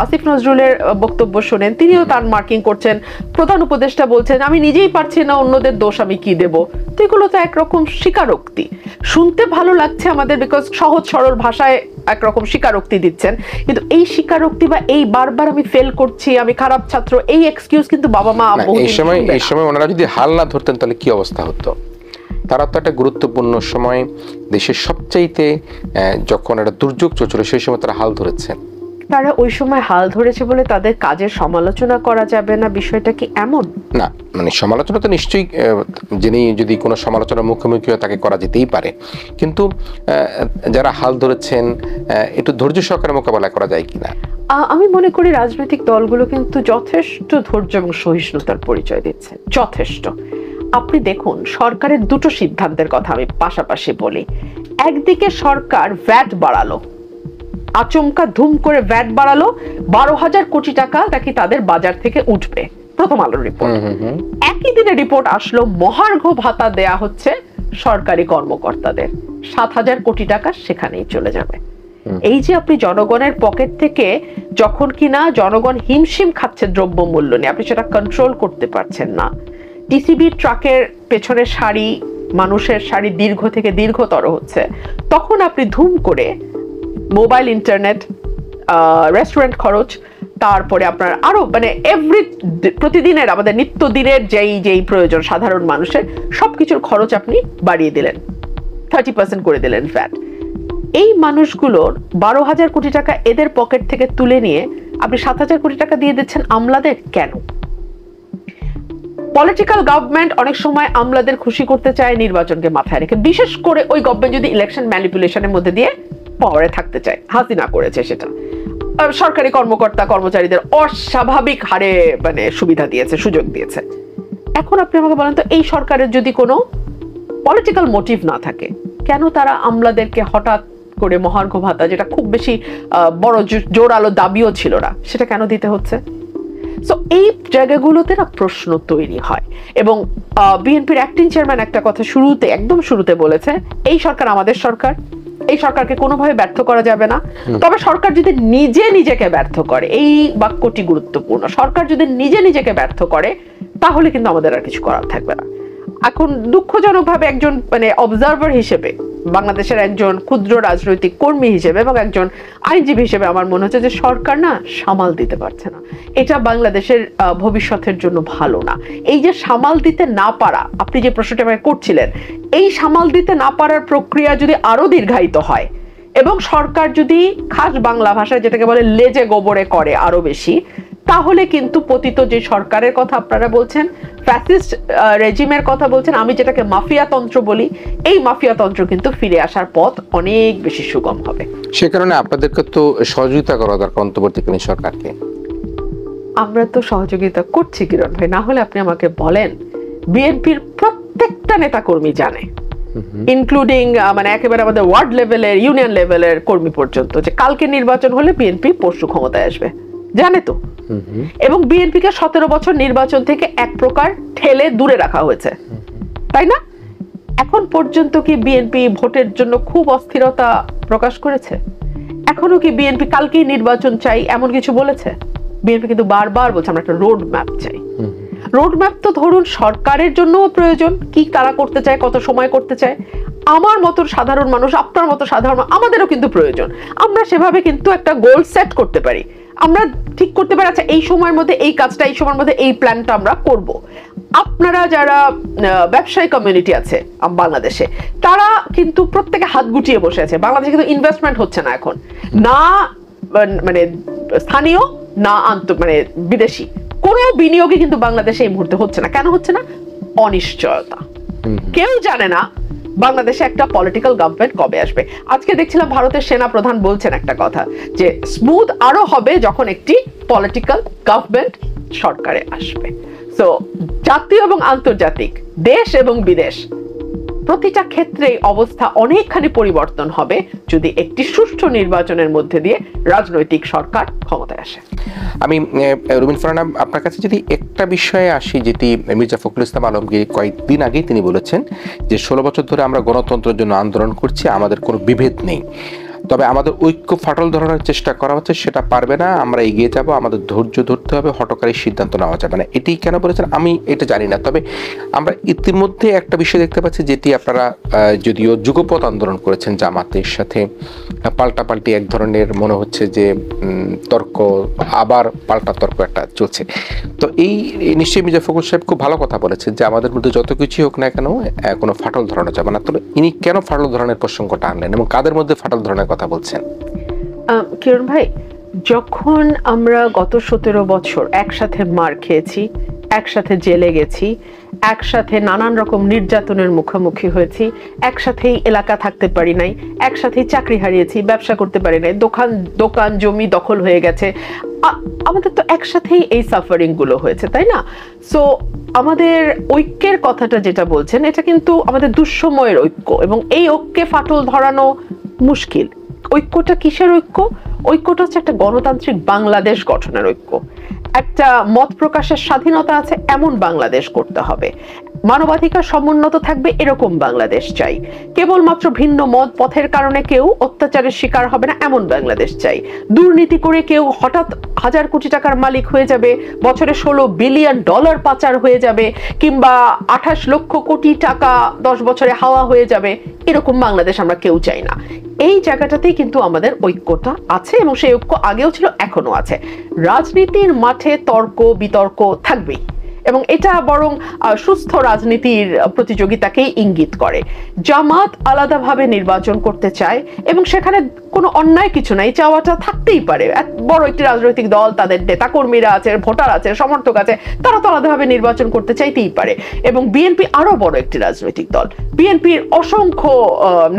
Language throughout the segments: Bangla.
আসিফ নজরুলের বক্তব্য শুনেন, তিনিও তার মার্কিং করছেন, প্রধান উপদেষ্টা বলছেন আমি নিজেই পারছি না, অন্যদের দোষ আমি কি দেব। তো এগুলো তো একরকম স্বীকারোক্তি, শুনতে ভালো লাগছে আমাদের, বিকজ সহজ সরল ভাষায় একরকম স্বীকারোক্তি দিচ্ছেন, কিন্তু এই স্বীকারোক্তি বা এই বারবার আমি ফেল করছি, আমি খারাপ ছাত্র, এই এক্সকিউজ কিন্তু বাবা মা এই সময় ওনারা যদি হাল না ধরতেন তাহলে কি অবস্থা হতো। তারা তো একটা গুরুত্বপূর্ণ সময়, দেশের সবচাইতে যখন একটা দুর্যোগ চলছিল সেই সময় তারা হাল ধরেছেন। তারা ওই সময় হাল ধরেছে বলে তাদের কাজের সমালোচনা করা যাবে না, বিষয়টা কি এমন না? মানে সমালোচনা তো নিশ্চয়ই, যিনি যদি কোনো সমালোচনার মুখোমুখি হয় তাকে করা যেতেই পারে, কিন্তু যারা হাল ধরেছেন একটু ধৈর্য সহকারে মোকাবেলা করা যায় কিনা। আমি মনে করি রাজনৈতিক দলগুলো কিন্তু যথেষ্ট ধৈর্য এবং সহিষ্ণুতার পরিচয় দিচ্ছে, যথেষ্ট। আপনি দেখুন, সরকারের দুটো সিদ্ধান্তের কথা আমি পাশাপাশি বলি। একদিকে সরকার ভ্যাট বাড়ালো, আচমকা ধুম করে ভ্যাট বাড়ালো, 12,000 কোটি টাকা নাকি তাদের বাজার থেকে উঠবে, প্রথম আলোর রিপোর্ট। একই দিনে রিপোর্ট আসলো মহার্ঘ ভাতা দেয়া হচ্ছে সরকারি কর্মকর্তাদের, 7,000 কোটি টাকা সেখানেই চলে যাবে। এই যে আপনি জনগণের পকেট থেকে, যখন কিনা জনগণ হিমশিম খাচ্ছে দ্রব্য মূল্য নিয়ে, আপনি সেটা কন্ট্রোল করতে পারছেন না, টিসিবি ট্রাকের পেছনে সারি, মানুষের সারি দীর্ঘ থেকে দীর্ঘতর হচ্ছে, তখন আপনি ধুম করে মোবাইল, ইন্টারনেট, রেস্টুরেন্ট খরচ, তারপরে আপনার আরো মানে প্রতিদিনের আমাদের নিত্যদিনের যেই প্রয়োজন সাধারণ মানুষের, সবকিছুর খরচ আপনি বাড়িয়ে দিলেন, 30% করে দিলেন ভ্যাট। এই মানুষগুলোর 12,000 কোটি টাকা এদের পকেট থেকে তুলে নিয়ে আপনি 7,000 কোটি টাকা দিয়ে দিচ্ছেন আমলাদের। কেন? পলিটিক্যাল গভর্নমেন্ট অনেক সময় আমলাদের খুশি করতে চায় নির্বাচনকে মাথায় রেখে, বিশেষ করে ওই গভর্নমেন্ট যদি ইলেকশন ম্যানিপুলেশনের মধ্যে দিয়ে পাওয়ারে থাকতে চায়। হাসিনা করেছে সেটা, সরকারি কর্মকর্তা কর্মচারীদের অস্বাভাবিক হারে মানে সুবিধা দিয়েছে, সুযোগ দিয়েছে। এখন আপনি আমাকে বলেন তো, এই সরকারের যদি কোনো পলিটিক্যাল মোটিভ না থাকে, কেন তারা আমলাদেরকে হঠাৎ করে মহার্ঘ ভাতা, যেটা খুব বেশি বড় জোরালো দাবিও ছিল না, সেটা কেন দিতে হচ্ছে? সো এই জায়গাগুলোতে না প্রশ্ন তৈরি হয়। এবং বিএনপির অ্যাক্টিং চেয়ারম্যান একটা কথা শুরুতে, একদম শুরুতে বলেছে, এই সরকার আমাদের সরকার, এই সরকারকে কোনোভাবে ব্যর্থ করা যাবে না। তবে সরকার যদি নিজেকে ব্যর্থ করে, এই বাক্যটি গুরুত্বপূর্ণ, সরকার যদি নিজেকে ব্যর্থ করে, তাহলে কিন্তু আমাদের আর কিছু করার থাকবে না। এখন দুঃখজনকভাবে একজন মানে অবজারভার হিসেবে, বাংলাদেশের একজন ক্ষুদ্র রাজনৈতিক কর্মী হিসেবে এবং একজন আইনজীবী হিসেবে আমার মনে হচ্ছে যে সরকার না সামাল দিতে পারছে না। এটা বাংলাদেশের ভবিষ্যতের জন্য ভালো না। এই যে সামাল দিতে না পারা, আপনি যে প্রশ্নটা আমাকে করছিলেন, এই সামাল দিতে না পারার প্রক্রিয়া যদি আরো দীর্ঘায়িত হয় এবং সরকার যদি খাস বাংলা ভাষায় যেটাকে বলে লেজে গোবরে করে আরো বেশি, তাহলে কিন্তু পতিত যে সরকারের কথা আপনারা বলছেন, ফ্যাসিস্ট রেজিমের কথা বলছেন, আমি যেটাকে মাফিয়া তন্ত্র বলি, এই মাফিয়া তন্ত্র কিন্তু ফিরে আসার পথ অনেক বেশি সুগম হবে। সে কারণে আপনাদেরকে তো সহযোগিতা করা দরকার অন্তর্বর্তীকালীন সরকারকে। আমরা তো সহযোগিতা করছি কিরণ ভাই, না হলে আপনি আমাকে বলেন, বিএনপির প্রত্যেকটা নেতা কর্মী জানে, ইনক্লুডিং মানে একেবারে আমাদের ওয়ার্ড লেভেলের, ইউনিয়ন লেভেলের কর্মী পর্যন্ত, যে কালকে নির্বাচন হলে বিএনপি পরশু ক্ষমতায় আসবে, জানে তো। এবং বিএনপিকে 17 বছর নির্বাচন থেকে এক প্রকার ঠেলে দূরে রাখা হয়েছে, তাই না? এখন পর্যন্ত কি বিএনপি ভোটের জন্য খুব অস্থিরতা প্রকাশ করেছে? এখনো কি বিএনপি কালকেই নির্বাচন চাই এমন কিছু বলেছে? বিএনপি কিন্তু বারবার বলছে আমরা একটা রোড ম্যাপ চাই। রোড ম্যাপ তো ধরুন সরকারের জন্যও প্রয়োজন, কি তারা করতে চায়, কত সময় করতে চায়, আমার মতো সাধারণ মানুষ, আপনার মতো সাধারণ আমাদেরও কিন্তু প্রয়োজন। আমরা সেভাবে কিন্তু একটা গোল সেট করতে পারি, আমরা ঠিক করতে পারি আচ্ছা এই সময়ের মধ্যে এই কাজটা, এই সময়ের মধ্যে এই প্ল্যানটা আমরা করব। আপনারা যারা ব্যবসায়ী কমিউনিটি আছে বাংলাদেশে, তারা কিন্তু প্রত্যেকে হাত গুটিয়ে বসে আছে। বাংলাদেশে কিন্তু ইনভেস্টমেন্ট হচ্ছে না এখন, না মানে স্থানীয় না মানে বিদেশি কোনো বিনিয়োগই কিন্তু বাংলাদেশে এই মুহূর্তে হচ্ছে না। কেন হচ্ছে না? অনিশ্চয়তা। কেউ জানে না বাংলাদেশে একটা পলিটিক্যাল গভর্নমেন্ট কবে আসবে। আজকে দেখছিলাম ভারতের সেনা প্রধান বলছেন একটা কথা, যে স্মুথ আরো হবে যখন একটি পলিটিক্যাল গভর্নমেন্ট সরকারে আসবে। সো জাতীয় এবং আন্তর্জাতিক, দেশ এবং বিদেশ, প্রতিটা ক্ষেত্রে অবস্থা অনেকখানি পরিবর্তন হবে যদি একটি সুষ্ঠু নির্বাচনের মধ্যে দিয়ে রাজনৈতিক সরকার ক্ষমতায় আসে। আমি রুমিন ফারহানা, আপনার কাছে যদি একটা বিষয়ে আসি, যেটি মির্জা ফখরুল ইসলাম আলমগীর কয়েকদিন আগেই তিনি বলেছেন যে 16 বছর ধরে আমরা গণতন্ত্রের জন্য আন্দোলন করছি, আমাদের কোনো বিভেদ নেই। তবে আমাদের ঐক্য ফাটল ধরানোর চেষ্টা করা হচ্ছে, সেটা পারবে না, আমরা এগিয়ে যাব, আমাদের ধৈর্য ধরতে হবে, হঠকারী সিদ্ধান্ত নেওয়া যাবে না। এটি কেন বলেছেন আমি এটা জানি না, তবে আমরা ইতিমধ্যে একটা বিষয় দেখতে পাচ্ছি যেটি আপনারা যদিও যুগপৎ আন্দোলন করেছেন জামাতের সাথে, পাল্টাপাল্টি এক ধরনের মনে হচ্ছে যে তর্ক, আবার পাল্টা তর্ক একটা চলছে। তো এই নিশ্চয়ই মির্জা ফখরুল সাহেব খুব ভালো কথা বলেছেন যে আমাদের মধ্যে যত কিছুই হোক না কেন কোনো ফাটল ধরানো যাবে না। তবে ইনি কেন ফাটল ধরনের প্রসঙ্গটা আনলেন এবং কাদের মধ্যে ফাটল ধরনের কথা বলছেন? কিরণ ভাই, যখন আমরা গত 17 বছর একসাথে মার খেয়েছি, একসাথে জেলে গেছি, একসাথে নানান রকম নির্যাতনের মুখোমুখি হয়েছি, একসাথেই এলাকা থাকতে পারি নাই, একসাথেই চাকরি হারিয়েছি, ব্যবসা করতে পারি নাই, দোকান জমি দখল হয়ে গেছে, আমাদের তো একসাথেই এই সাফারিং গুলো হয়েছে, তাই না? সো আমাদের ঐক্যের কথাটা যেটা বলছেন, এটা কিন্তু আমাদের দুঃসময়ের ঐক্য, এবং এই ঐক্যে ফাটল ধরানো মুশকিল। ঐক্যটা কিসের ঐক্য? ঐক্যটা হচ্ছে একটা গণতান্ত্রিক বাংলাদেশ গঠনের ঐক্য, একটা মত প্রকাশের স্বাধীনতা আছে এমন বাংলাদেশ করতে হবে, মানবাধিকার সমুন্নত থাকবে এরকম বাংলাদেশ চাই, কেবলমাত্র ভিন্ন মত পথের কারণে কেউ অত্যাচারের শিকার হবে না এমন বাংলাদেশ চাই, দুর্নীতি করে কেউ হঠাৎ 1000 কোটি টাকার মালিক হয়ে যাবে, বছরে $16 বিলিয়ন পাচার হয়ে যাবে, কিংবা 28 লক্ষ কোটি টাকা 10 বছরে হাওয়া হয়ে যাবে, এরকম বাংলাদেশ আমরা কেউ চাই না। এই জায়গাটাতেই কিন্তু আমাদের ঐক্যটা আছে, এবং সেই ঐক্য আগেও ছিল, এখনো আছে। রাজনীতির মাঠে তর্ক বিতর্ক থাকবেই, এবং এটা বরং সুস্থ রাজনীতির প্রতিযোগিতাকেই ইঙ্গিত করে। জামাত আলাদাভাবে নির্বাচন করতে চায়, এবং সেখানে কোনো অন্যায় কিছু নাই, চাওয়াটা থাকতেই পারে। বড় একটি রাজনৈতিক দল, তাদের নেতা কর্মীরা আছে, ভোটার আছে, সমর্থক আছে, তারা তো আলাদাভাবে নির্বাচন করতে চাইতেই পারে। এবং বিএনপি আরো বড় একটি রাজনৈতিক দল, বিএনপির অসংখ্য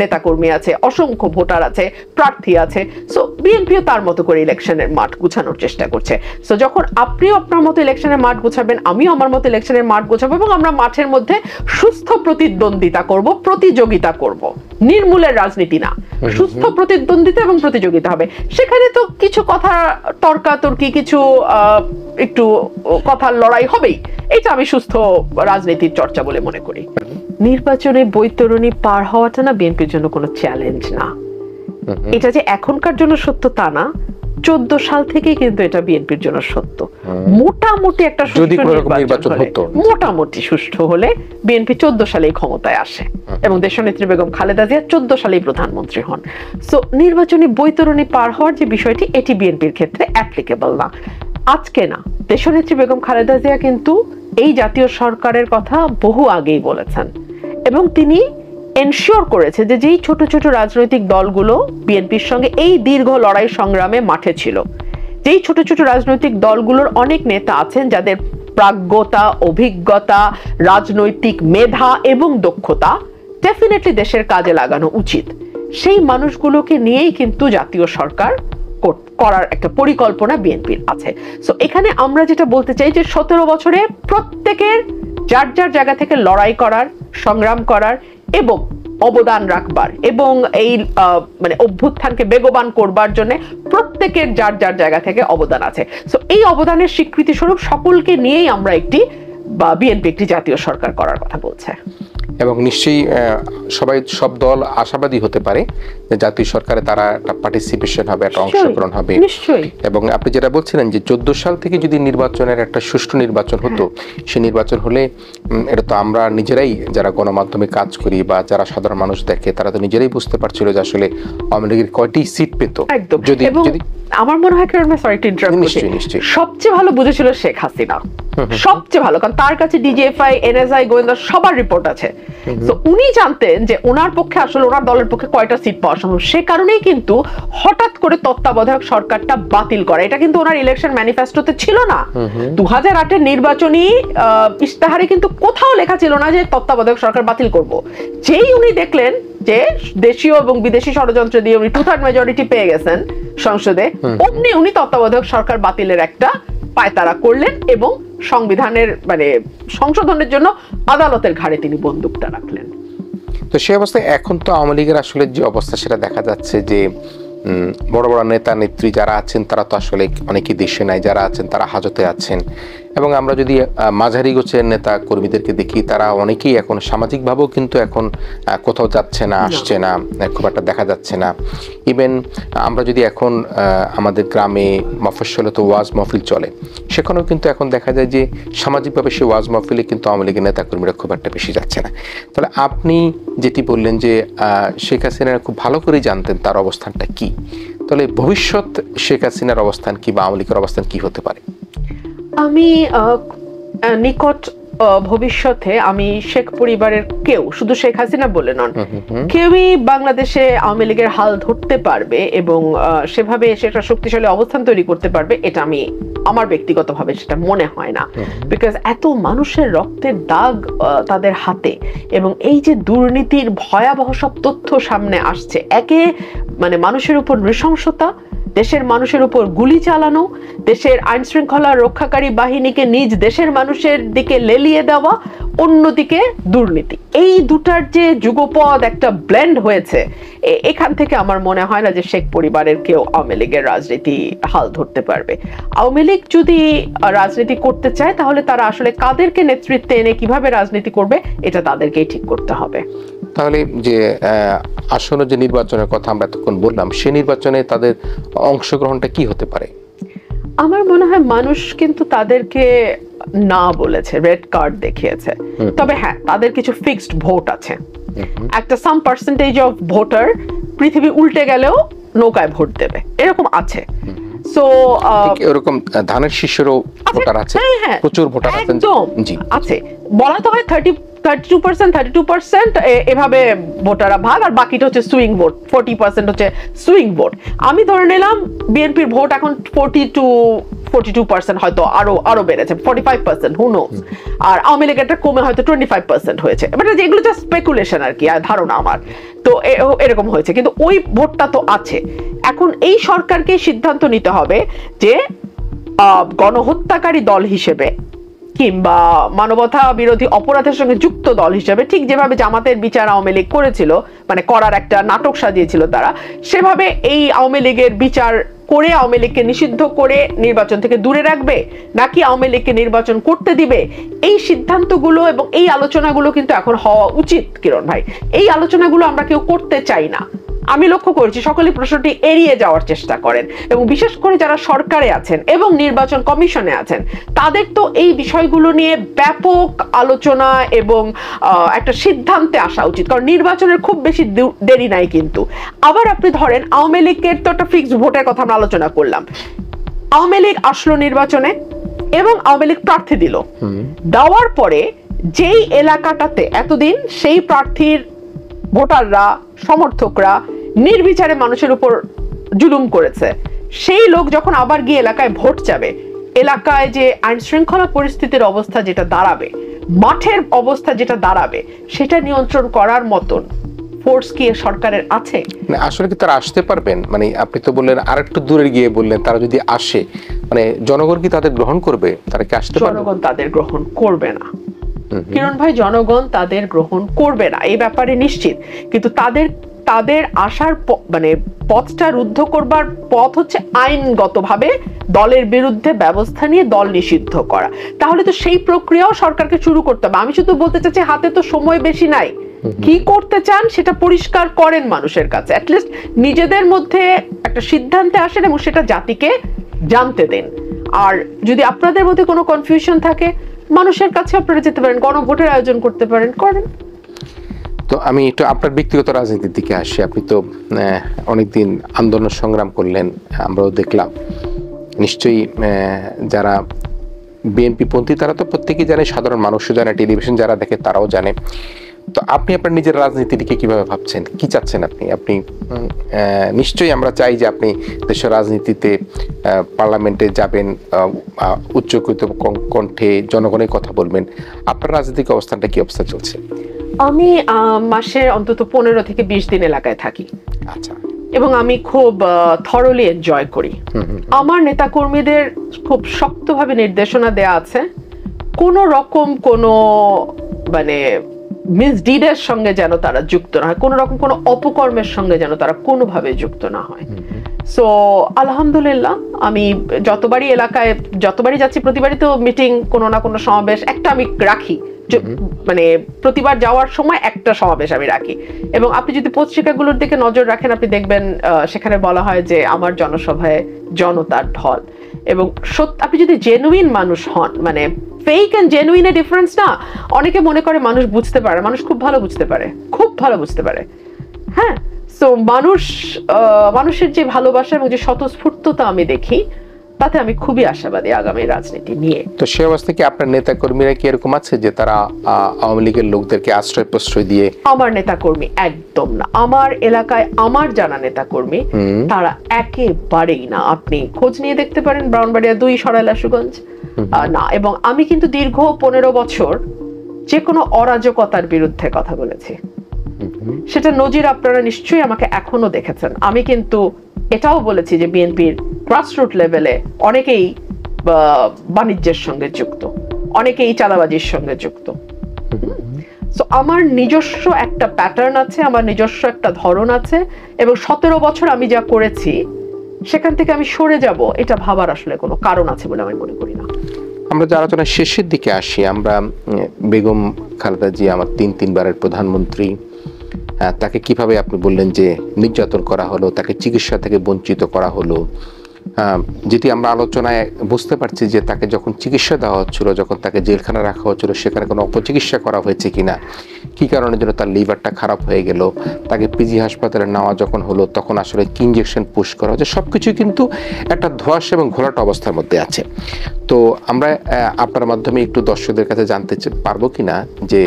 নেতাকর্মী আছে, অসংখ্য ভোটার আছে, প্রার্থী আছে। সো বিএনপিও তার মতো করে ইলেকশনের মাঠ গুছানোর চেষ্টা করছে। সো যখন আপনিও আপনার মতো ইলেকশনের মাঠ গোছাবেন, আমিও আমার মতো ইলেকশনের মাঠ গোছাবো, এবং আমরা মাঠের মধ্যে সুস্থ প্রতিদ্বন্দ্বিতা করব, প্রতিযোগিতা করব, নির্মূলের রাজনীতি না, সুস্থ প্রতিদ্বন্দ্বিতা এবং প্রতিযোগিতা হবে। সেখানে তো কিছু কথা তর্কাতর্কি, কিছু একটু কথার লড়াই হবেই, এটা আমি সুস্থ রাজনীতির চর্চা বলে মনে করি। নির্বাচনে বৈতরণী পার হওয়াটা না বিএনপির জন্য কোনো চ্যালেঞ্জ না। এটা যে এখনকার জন্য সত্য তা না, 14 সাল থেকেই কিন্তু এটা বিএনপির জন্য সত্য। মোটামুটি একটা মোটামুটি সুষ্ঠু হলে বিএনপি 14 সালেই ক্ষমতায় আসে, এবং দেশনেত্রী বেগম খালেদা জিয়া 14 সালেই প্রধানমন্ত্রী হন। সো নির্বাচনী বৈতরণী পার হওয়ার যে বিষয়টি, এটি বিএনপির ক্ষেত্রে অ্যাপ্লিকেবল না, আজকে না। দেশনেত্রী বেগম খালেদা জিয়া কিন্তু এই জাতীয় সরকারের কথা বহু আগেই বলেছেন, এবং তিনি এনশিওর করেছে যে যেই ছোট ছোট রাজনৈতিক দলগুলো বিএনপির সঙ্গে এই দীর্ঘ লড়াই সংগ্রামে মাঠে ছিল, যেই ছোট ছোট রাজনৈতিক দলগুলোর অনেক নেতা আছেন যাদের প্রাজ্ঞতা, অভিজ্ঞতা, রাজনৈতিক মেধা এবং দক্ষতা ডেফিনেটলি দেশের কাজে লাগানো উচিত, সেই মানুষগুলোকে নিয়েই কিন্তু জাতীয় সরকার করার একটা পরিকল্পনা বিএনপির আছে। সো এখানে আমরা যেটা বলতে চাই যে 17 বছরে প্রত্যেকের যার যার জায়গা থেকে লড়াই করার, সংগ্রাম করার এবং অবদান রাখবার, এবং এই মানে অভ্যুত্থানকে বেগবান করবার জন্য প্রত্যেকের যার যার জায়গা থেকে অবদান আছে। সো এই অবদানের স্বীকৃতি স্বরূপ সকলকে নিয়েই আমরা বিএনপি একটি জাতীয় সরকার করার কথা বলছে। এবং নিশ্চয়ই সব দল আশাবাদী হতে পারে যে জাতীয় সরকারে তারা একটা পার্টিসিপেশন হবে, একটা অংশগ্রহণ হবে। এবং আপনি যেটা বলছিলেন যে 14 সাল থেকে যদি নির্বাচনের একটা সুষ্ঠু নির্বাচন হতো, সেই নির্বাচন হলে এটা তো আমরা নিজেরাই যারা গণমাধ্যমে কাজ করি বা যারা সাধারণ মানুষ দেখে, তারা তো নিজেরাই বুঝতে পারছিল যে আসলে আওয়ামী লীগের কয়টি সিট পেত। যদি আমার মনে হয় সবচেয়ে ভালো বুঝেছিল শেখ হাসিনা, সবচেয়ে ভালো, কারণ তার কাছে ডিজিএফআই, এনএসআই, গোয়েন্দা সবার রিপোর্ট আছে। তো উনি জানতেন যে ওনার পক্ষে আসলে ওনার দলের পক্ষে কয়টা সিট পাওয়া সম্ভব। সে কারণেই কিন্তু হঠাৎ করে তত্ত্বাবধায়ক সরকারটা বাতিল করা, এটা কিন্তু ওনার ইলেকশন ম্যানিফেস্টোতে ছিল না। 2008-এর নির্বাচনী ইশতেহারে কিন্তু কোথাও লেখা ছিল না যে তত্ত্বাবধায়ক সরকার বাতিল করব। যেই উনি দেখলেন যে দেশীয় এবং বিদেশি ষড়যন্ত্র দিয়ে উনি 2/3 মেজরিটি পেয়ে গেছেন সংসদে, অমনি উনি তত্ত্বাবধায়ক সরকার বাতিলের একটা পায়তারা করলেন, এবং সংবিধানের মানে সংশোধনের জন্য আদালতের ঘাড়ে তিনি বন্দুকটা রাখলেন। তো সেই অবস্থায় এখন তো আওয়ামী লীগের আসলে যে অবস্থা সেটা দেখা যাচ্ছে যে বড় বড় নেতা নেত্রী যারা আছেন তারা তো আসলে অনেকেই দেশে নাই, যারা আছেন তারা হাজতে আছেন, এবং আমরা যদি মাঝারি গোছের নেতা কর্মীদেরকে দেখি, তারা অনেকেই এখন সামাজিকভাবেও কিন্তু এখন কোথাও যাচ্ছে না, আসছে না, খুব একটা দেখা যাচ্ছে না। ইভেন আমরা যদি এখন আমাদের গ্রামে মফস্বলে তো ওয়াজ মাহফিল চলে, সেখানেও কিন্তু এখন দেখা যায় যে সামাজিকভাবে সে ওয়াজ মাহফিলে কিন্তু আওয়ামী লীগের নেতাকর্মীরা খুব একটা বেশি যাচ্ছে না। তাহলে আপনি যেটি বললেন যে শেখ হাসিনা খুব ভালো করেই জানতেন তার অবস্থানটা কি, তাহলে ভবিষ্যৎ শেখ হাসিনার অবস্থান কি বা আওয়ামী লীগের অবস্থান কি হতে পারে? আমি নিকট ভবিষ্যতে আমি শেখ পরিবারের কেউ, শুধু শেখ হাসিনা বলে নন, কেউই বাংলাদেশে আওয়ামী লীগের হাল ধরতে পারবে এবং সেভাবে সেটা শক্তিশালী অবস্থান তৈরি করতে পারবে, এটা আমি আমার ব্যক্তিগতভাবে সেটা মনে হয় না। বিকজ এত মানুষের রক্তের দাগ তাদের হাতে, এবং এই যে দুর্নীতির ভয়াবহ সব তথ্য সামনে আসছে, একে মানে মানুষের উপর নৃশংসতা, দেশের মানুষের উপর গুলি চালানো, দেশের আইন শৃঙ্খলা রক্ষাকারী বাহিনীকে নিজ দেশের মানুষের দিকে লেলিয়ে দেওয়া, অন্যদিকে দুর্নীতি, এই দুটার যে যুগপদ একটা ব্লেন্ড হয়েছে, এখান থেকে আমার মনে হয় না যে শেখ পরিবারের কেউ আওয়ামী লীগের রাজনীতি হাল ধরতে পারবে। আওয়ামী লীগ যদি রাজনীতি করতে চায় তাহলে তারা আসলে কাদেরকে নেতৃত্বে এনে কিভাবে রাজনীতি করবে এটা তাদেরকেই ঠিক করতে হবে। তাহলে যে আসন্ন যে নির্বাচনের কথা আমরা এতক্ষণ বললাম, সে নির্বাচনে তাদের অংশগ্রহণটা কি হতে পারে? আমার মনে হয় মানুষ কিন্তু তাদেরকে না বলেছে, রেড কার্ড দেখিয়েছে। তবে হ্যাঁ, তাদের কিছু ফিক্সড ভোট আছে। একটা সাম পার্সেন্টেজ অফ ভোটার পৃথিবী উল্টে গেলেও নৌকায় ভোট দেবে, এরকম আছে। সো এরকম ধানের শীষেরও ভোটার আছে, প্রচুর ভোটার আছেন। জি আছে, বলা তো হয় 32% এভাবে ভোটাররা ভাগ, আর বাকিটা হচ্ছে সুইং ভোট, 40% হচ্ছে সুইং ভোট। আমি ধরে নিলাম বিএনপির ভোট এখন 42% হয়তো আরো বেড়েছে, 45%, হু নোস। আর আওয়ামী লীগেরটা কমে হয়তো 25% হয়েছে। মানে যেগুলো জাস্ট স্পেকুলেশন আর কি, ধারণা আমার। তো এরকম হয়েছে, কিন্তু ওই ভোটটা তো আছে। এখন এই সরকারকে সিদ্ধান্ত নিতে হবে যে গণহত্যাকারী দল হিসেবে কিংবা মানবতা বিরোধী অপরাধের সঙ্গে যুক্ত দল হিসেবে, ঠিক যেভাবে জামাতের বিচার আওয়ামী লীগ করেছিল, মানে করার একটা নাটক সাজিয়েছিল তারা, সেভাবে এই আওয়ামী লীগের বিচার করে আওয়ামী লীগকে নিষিদ্ধ করে নির্বাচন থেকে দূরে রাখবে, নাকি আওয়ামী লীগকে নির্বাচন করতে দিবে, এই সিদ্ধান্তগুলো এবং এই আলোচনাগুলো কিন্তু এখন হওয়া উচিত কিরণ ভাই। এই আলোচনাগুলো আমরা কেউ করতে চাই না। আমি লক্ষ্য করেছি সকলেই প্রশ্নটি এড়িয়ে যাওয়ার চেষ্টা করেন, এবং বিশেষ করে যারা সরকারে আছেন এবং নির্বাচন কমিশনে আছেন, তাদের তো এই বিষয়গুলো নিয়ে ব্যাপক আলোচনা এবং একটা সিদ্ধান্তে আসা উচিত, কারণ নির্বাচনের খুব বেশি দেরি নাই। কিন্তু আবার আপনি ধরেন আওয়ামী লীগের তো একটা ফিক্সড ভোটের কথা আমরা আলোচনা করলাম, আওয়ামী লীগ আসলো নির্বাচনে এবং আওয়ামী লীগ প্রার্থী দিল, দেওয়ার পরে যেই এলাকাটাতে এতদিন সেই প্রার্থীর ভোটাররা, সমর্থকরা নির্বিচারে মানুষের উপর জুলুম করেছে, সেই লোক যখন আবার গিয়ে এলাকায় ভোট যাবে, এলাকায় যে আইন শৃঙ্খলা পরিস্থিতির অবস্থা যেটা দাঁড়াবে, মাঠের অবস্থা যেটা দাঁড়াবে, সেটা নিয়ন্ত্রণ করার মতন ফোর্স কি সরকারের আছে? আসলে কি তারা আসতে পারবেন? মানে আপনি তো বললেন আরেকটু দূরে গিয়ে বললেন, তারা যদি আসে, মানে জনগণ কি তাদের গ্রহণ করবে? তারা কি আসতে পারবে? জনগণ তাদের গ্রহণ করবে না কিরণ ভাই, জনগণ তাদের গ্রহণ করবে না, এই ব্যাপারে নিশ্চিত। কিন্তু তাদের আসার মানে পথটা রুদ্ধ করবার পথ হচ্ছে আইনগতভাবে দলের বিরুদ্ধে ব্যবস্থা নিয়ে দল নিষিদ্ধ করা। তাহলে তো সেই প্রক্রিয়াও সরকারকে শুরু করতে হবে। আমি শুধু বলতে চাচ্ছি, হাতে তো সময় বেশি নাই, কি করতে চান সেটা পরিষ্কার করেন মানুষের কাছে, অ্যাটলিস্ট নিজেদের মধ্যে একটা সিদ্ধান্তে আসেন এবং সেটা জাতিকে জানতে দেন। আর যদি আপনাদের মধ্যে কোনো কনফিউশন থাকে, মানুষের কাছে আপনারা যেতে পারেন, গণভোটের আয়োজন করতে পারেন, করেন। তো আমি একটু আপনার ব্যক্তিগত রাজনীতির দিকে আসি। আপনি তো অনেকদিন আন্দোলন সংগ্রাম করলেন, আমরাও দেখলাম। নিশ্চয়ই যারা বিএনপি পন্থী তারা তো প্রত্যেকেই জানে, সাধারণ মানুষও জানে, টেলিভিশন যারা দেখে তারাও জানে। তো আপনি আপনার নিজের রাজনীতিটিকে কিভাবে ভাবছেন, কি চাচ্ছেন আপনি? নিশ্চয়ই আমরা চাই যে আপনি দেশের রাজনীতিতে পার্লামেন্টে যাবেন, উচ্চকৃত কণ্ঠে জনগণের কথা বলবেন। আপনার রাজনৈতিক অবস্থানটা কি অবস্থা চলছে? আমি মাসে অন্তত 15 থেকে 20 দিন এলাকায় থাকি। আচ্ছা। এবং আমি খুব থরলি এনজয় করি। আমার নেতাকর্মীদের খুব শক্তভাবে নির্দেশনা দেয়া আছে, কোনো রকম কোনো মানে মিসডিডের সঙ্গে যেন তারা যুক্ত না হয়, কোনো রকম কোনো অপকর্মের সঙ্গে যেন তারা কোনোভাবে যুক্ত না হয়। সো আলহামদুলিল্লাহ আমি যতবারই যাচ্ছি প্রতিবারই তো মিটিং, কোনো না কোনো সমাবেশ একটা আমি রাখি, মানে প্রতিবার যাওয়ার সময় একটা সমাবেশ আমি রাখি। এবং আপনি যদি পত্রিকাগুলোর দিকে নজর রাখেন আপনি দেখবেন সেখানে বলা হয় যে আমার জনসভায় জনতার ঢল। এবং আপনি যদি জেনুইন মানুষ হন, মানে ফেক এন্ড জেনুইন এর ডিফারেন্স না, অনেকে মনে করে মানুষ বুঝতে পারে, মানুষ খুব ভালো বুঝতে পারে, খুব ভালো বুঝতে পারে। হ্যাঁ, সো মানুষের যে ভালোবাসা এবং যে স্বতঃস্ফূর্ততা আমি দেখি, তাতে আমি খুবই আশাবাদী আগামী রাজনীতি নিয়ে। তো সেই অবস্থায় কি আপনার নেতা কর্মীরা কি এরকম আছে যে তারা আওয়ামী লীগের লোকদেরকে আশ্রয় প্রশ্রয় দিয়ে? আমার নেতা কর্মী একদম না, আমার এলাকায় আমার জানা নেতা কর্মী তারা একেবারেই না। আপনি খোঁজ নিয়ে দেখতে পারেন, ব্রাউনবাড়িয়া 2 সরাইল সুগঞ্জ না। এবং আমি কিন্তু দীর্ঘ 15 বছর যে কোনো অরাজকতার বিরুদ্ধে কথা বলেছি, সেটা নজির আপনারা নিশ্চয়ই আমাকে এখনো দেখেছেন। আমি কিন্তু এটাও বলেছি যে বিএনপির গ্রাসরুট লেভেলে অনেকেই বাণিজ্যের সঙ্গে যুক্ত, অনেকেই চাঁদাবাজির সঙ্গে যুক্ত। সো আমার নিজস্ব একটা প্যাটার্ন আছে, আমার নিজস্ব একটা ধরন আছে, এবং 17 বছর আমি যা করেছি সেখান থেকে আমি সরে যাব এটা ভাবার আসলে কোনো কারণ আছে বলে আমি মনে করি না। আমরা যে আলোচনার শেষের দিকে আসি, আমরা বেগম খালেদা জিয়া আমার 3 বারের প্রধানমন্ত্রী, তাকে কিভাবে আপনি বললেন যে নির্যাতন করা হলো, তাকে চিকিৎসা থেকে বঞ্চিত করা হলো, যেটি আমরা আলোচনায় বুঝতে পারছি যে তাকে যখন চিকিৎসা দেওয়া হচ্ছিল, যখন তাকে জেলখানা রাখা হচ্ছিল, সেখানে কোনো অপচিকিৎসা করা হয়েছে কিনা, কি কারণে যেন তার লিভারটা খারাপ হয়ে গেল, তাকে পিজি হাসপাতালে নেওয়া যখন হলো তখন আসলে কি ইঞ্জেকশন পুশ করা হচ্ছে, সবকিছুই কিন্তু একটা ধোঁয়াশা এবং ঘোলাটা অবস্থার মধ্যে আছে। তো আমরা আপনার মাধ্যমে একটু দর্শকদের কাছে জানতে পারবো কিনা যে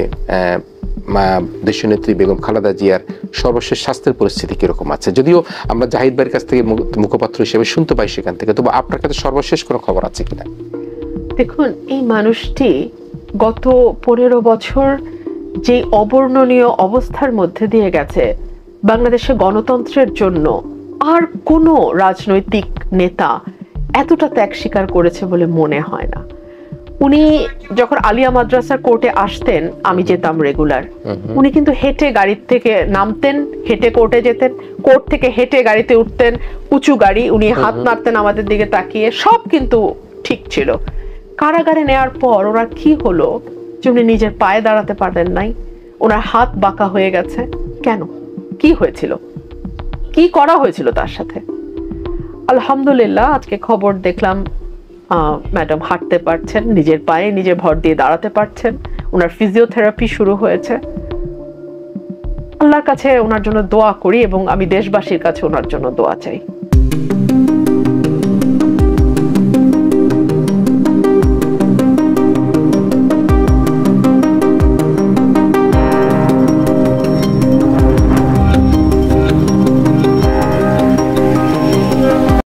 দেশনেত্রী বেগম খালেদা জিয়ার সর্বশেষ স্বাস্থ্যের পরিস্থিতি কিরকম আছে? যদিও আমরা জাহিদ ভাইয়ের কাছ থেকে মুখপাত্র হিসেবে শুনতে পাই সেখান থেকে, তবু আপনার কাছে সর্বশেষ কোনো খবর আছে কিনা? দেখুন, এই মানুষটি গত 15 বছর যে অবর্ণনীয় অবস্থার মধ্যে দিয়ে গেছে, বাংলাদেশে গণতন্ত্রের জন্য আর কোনো রাজনৈতিক নেতা এতটা ত্যাগ স্বীকার করেছে বলে মনে হয় না। উনি যখন আলিয়া মাদ্রাসার কোর্টে আসতেন, আমি যেতাম রেগুলার, উনি কিন্তু হেঁটে গাড়ির থেকে নামতেন, হেঁটে কোর্টে যেতেন, কোর্ট থেকে হেঁটে গাড়িতে উঠতেন, উঁচু গাড়ি, উনি হাত নাড়তেন আমাদের দিকে তাকিয়ে, সব কিন্তু ঠিক ছিল। কারাগারে নেওয়ার পর ওনার কি হলো যে উনি নিজের পায়ে দাঁড়াতে পারলেন নাই, ওনার হাত বাঁকা হয়ে গেছে। কেন? কি হয়েছিল? কি করা হয়েছিল তার সাথে? আলহামদুলিল্লাহ আজকে খবর দেখলাম ম্যাডাম হাঁটতে পারছেন, নিজের পায়ে নিজে ভর দিয়ে দাঁড়াতে পারছেন, ওনার ফিজিওথেরাপি শুরু হয়েছে। আল্লাহর কাছে ওনার জন্য দোয়া করি এবং আমি দেশবাসীর কাছে ওনার জন্য দোয়া চাই।